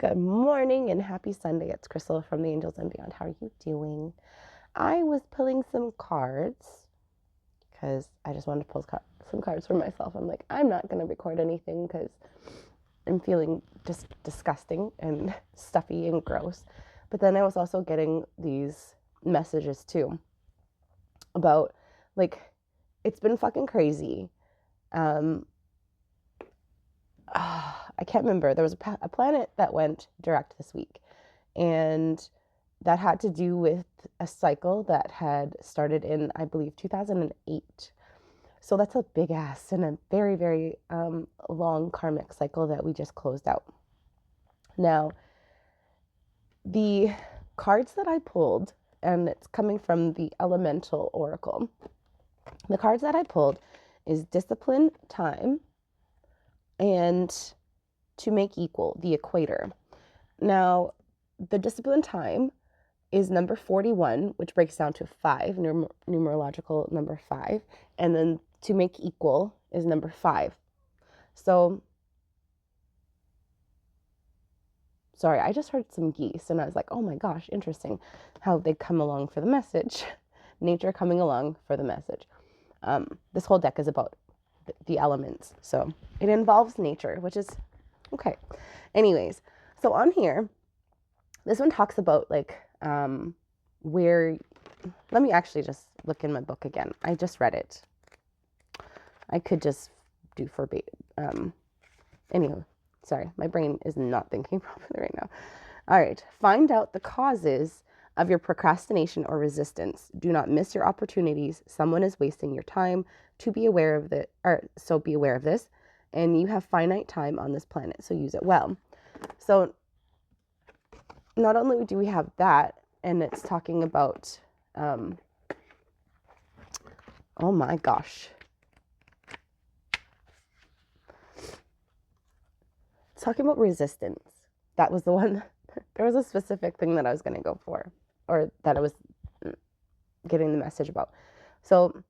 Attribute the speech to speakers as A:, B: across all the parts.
A: Good morning and happy Sunday. It's Crystal from the Angels and Beyond. How are you doing? I was pulling some cards because I just wanted to pull some cards for myself. I'm like, I'm not going to record anything because I'm feeling just disgusting and stuffy and gross. But then I was also getting these messages too about like, it's been fucking crazy. I can't remember. There was a planet that went direct this week, and that had to do with a cycle that had started in, I believe, 2008. So that's a big ass and a very, very long karmic cycle that we just closed out. Now, the cards that I pulled, and it's coming from the Elemental Oracle, the cards that I pulled is Discipline, Time, and To Make Equal, the Equator. Now, the Discipline Time is number 41, which breaks down to 5, numerological number 5. And then To Make Equal is number 5. So, sorry, I just heard some geese and I was like, oh my gosh, interesting how they come along for the message. Nature coming along for the message. This whole deck is about the elements. So it involves nature, which is okay. Anyways, so on here, this one talks about like where, let me actually just look in my book again. I just read it. I could just do verbatim. Anyway, sorry, my brain is not thinking properly right now. All right, find out the causes of your procrastination or resistance. Do not miss your opportunities. Someone is wasting your time. To be aware of so be aware of this. And you have finite time on this planet, so use it well. So not only do we have that, and it's talking about, oh my gosh. It's talking about resistance. That was the one. There was a specific thing that I was going to go for, or that I was getting the message about. So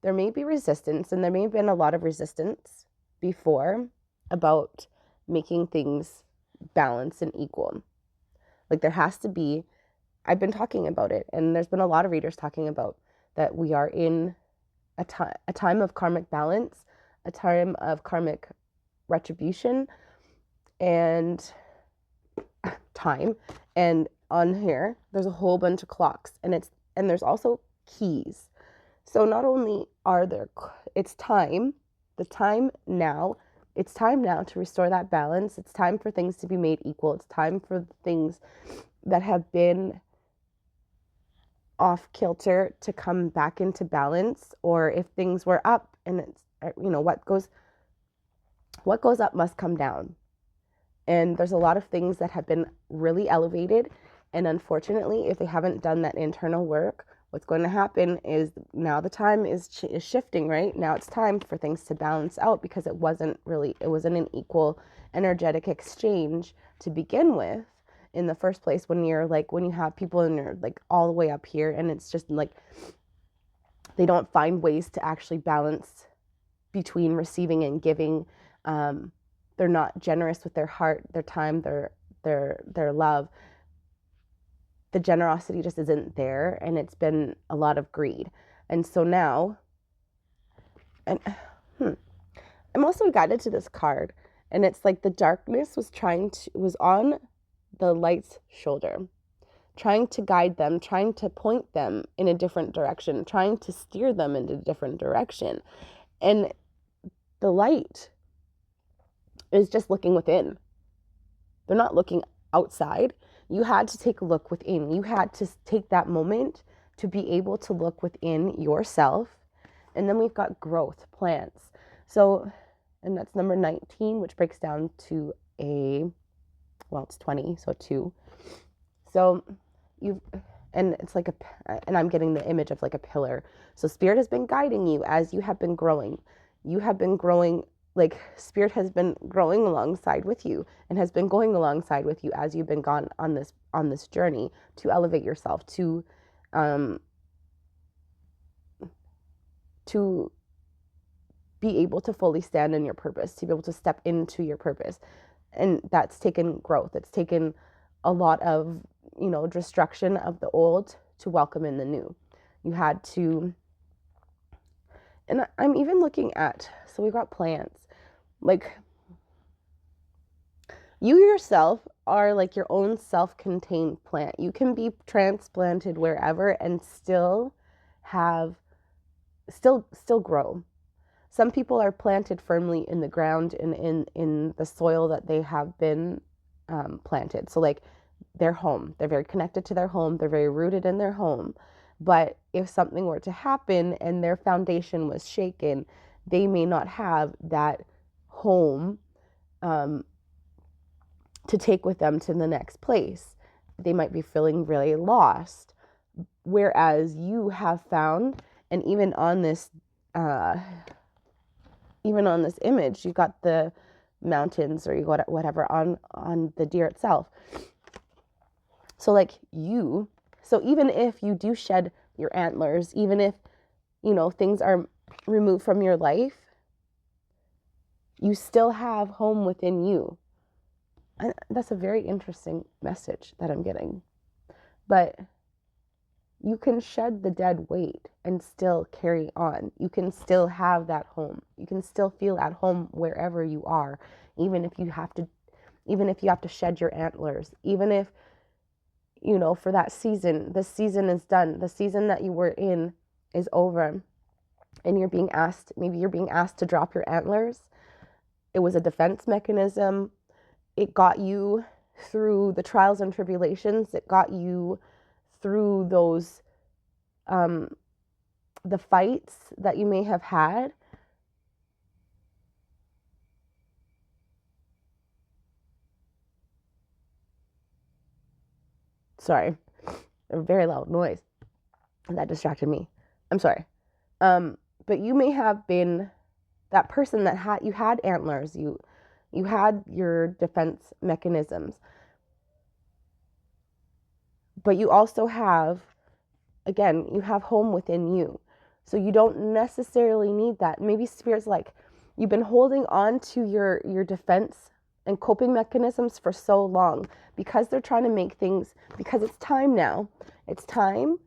A: there may be resistance, and there may have been a lot of resistance before about making things balanced and equal. Like there has to be, I've been talking about it, and there's been a lot of readers talking about that we are in a time of karmic balance, a time of karmic retribution, and time. And on here, there's a whole bunch of clocks, and there's also keys. So not only are there, it's time, it's time now to restore that balance. It's time for things to be made equal. It's time for things that have been off kilter to come back into balance, or if things were up and it's, what goes up must come down. And there's a lot of things that have been really elevated, and unfortunately, if they haven't done that internal work, what's going to happen is now the time is shifting, right? Now it's time for things to balance out, because it wasn't an equal energetic exchange to begin with in the first place, when you have people and you're like all the way up here, and it's just like they don't find ways to actually balance between receiving and giving. They're not generous with their heart, their time, their love. The generosity just isn't there, and it's been a lot of greed. And so now, and I'm also guided to this card, and it's like the darkness was on the light's shoulder, trying to guide them, trying to point them in a different direction, trying to steer them in a different direction. And the light is just looking within. They're not looking outside. You had to take a look within. You had to take that moment to be able to look within yourself. And then we've got growth plants. So, and that's number 19, which breaks down to it's 20, so 2. So it's like and I'm getting the image of like a pillar. So spirit has been guiding you as you have been growing. You have been growing, like spirit has been growing alongside with you and has been going alongside with you as you've been gone on this journey to elevate yourself, to be able to fully stand in your purpose, to be able to step into your purpose. And that's taken growth. It's taken a lot of, destruction of the old to welcome in the new. You had to, and I'm even looking at, so we've got plants. Like, you yourself are like your own self-contained plant. You can be transplanted wherever and still grow. Some people are planted firmly in the ground and in the soil that they have been planted. So like their home, they're very connected to their home. They're very rooted in their home. But if something were to happen and their foundation was shaken, they may not have that home to take with them to the next place. They might be feeling really lost. Whereas you have found, and even on this image, you got the mountains, or you got whatever on the deer itself. So like so even if you do shed your antlers, even if, things are removed from your life, you still have home within you. And that's a very interesting message that I'm getting. But you can shed the dead weight and still carry on. You can still have that home. You can still feel at home wherever you are, even if you have to shed your antlers, even if, for that season, the season is done. The season that you were in is over, and you're being asked to drop your antlers. It was a defense mechanism. It got you through the trials and tribulations. It got you through those, the fights that you may have had. Sorry, a very loud noise. That distracted me. I'm sorry. But you may have been that person that had antlers. You had your defense mechanisms. But you also have, again, you have home within you. So you don't necessarily need that. Maybe Spirit's like, you've been holding on to your defense and coping mechanisms for so long because they're trying to make things, because it's time now. It's time.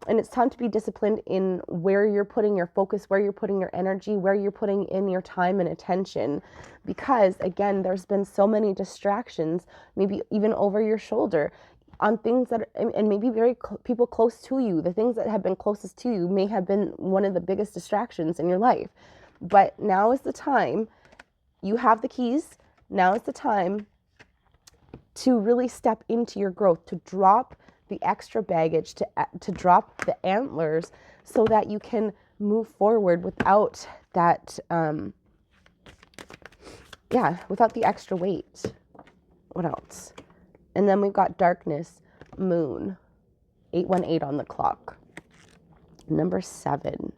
A: And it's time to be disciplined in where you're putting your focus, where you're putting your energy, where you're putting in your time and attention. Because again, there's been so many distractions, maybe even over your shoulder, on things that, and maybe people close to you. The things that have been closest to you may have been one of the biggest distractions in your life. But now is the time. You have the keys. Now is the time to really step into your growth, to drop the extra baggage, to drop the antlers, so that you can move forward without that, without the extra weight. What else? And then we've got darkness, moon, 818 on the clock. Number 7.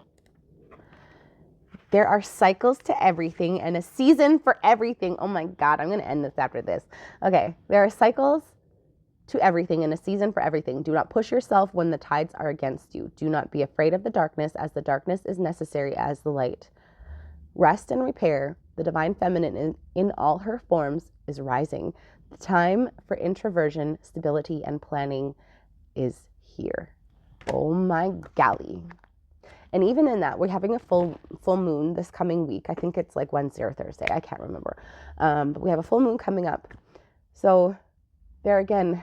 A: There are cycles to everything and a season for everything. Oh my God, I'm going to end this after this. Okay, there are cycles to everything and a season for everything. Do not push yourself when the tides are against you. Do not be afraid of the darkness, as the darkness is necessary as the light. Rest and repair, the divine feminine in all her forms, is rising. The time for introversion, stability, and planning is here. Oh my golly. And even in that, we're having a full moon this coming week. I think it's like Wednesday or Thursday. I can't remember. But we have a full moon coming up. So there again,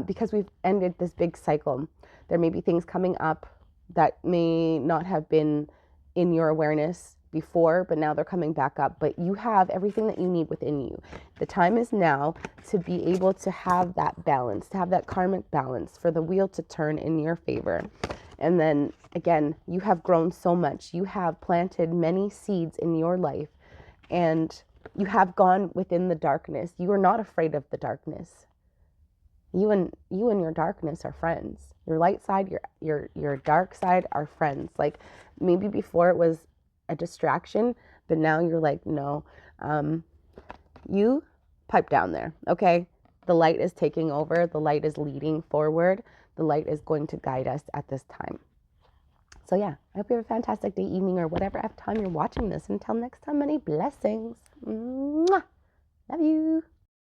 A: because we've ended this big cycle, there may be things coming up that may not have been in your awareness before, but now they're coming back up. But you have everything that you need within you. The time is now to be able to have that balance, to have that karmic balance, for the wheel to turn in your favor. And then again, you have grown so much. You have planted many seeds in your life, and you have gone within the darkness. You are not afraid of the darkness. You and your darkness are friends. Your light side, your dark side are friends. Like, maybe before it was a distraction, but now you're like, no, you pipe down there, okay? The light is taking over. The light is leading forward. The light is going to guide us at this time. So yeah, I hope you have a fantastic day, evening, or whatever time you're watching this. Until next time, many blessings. Mwah. Love you.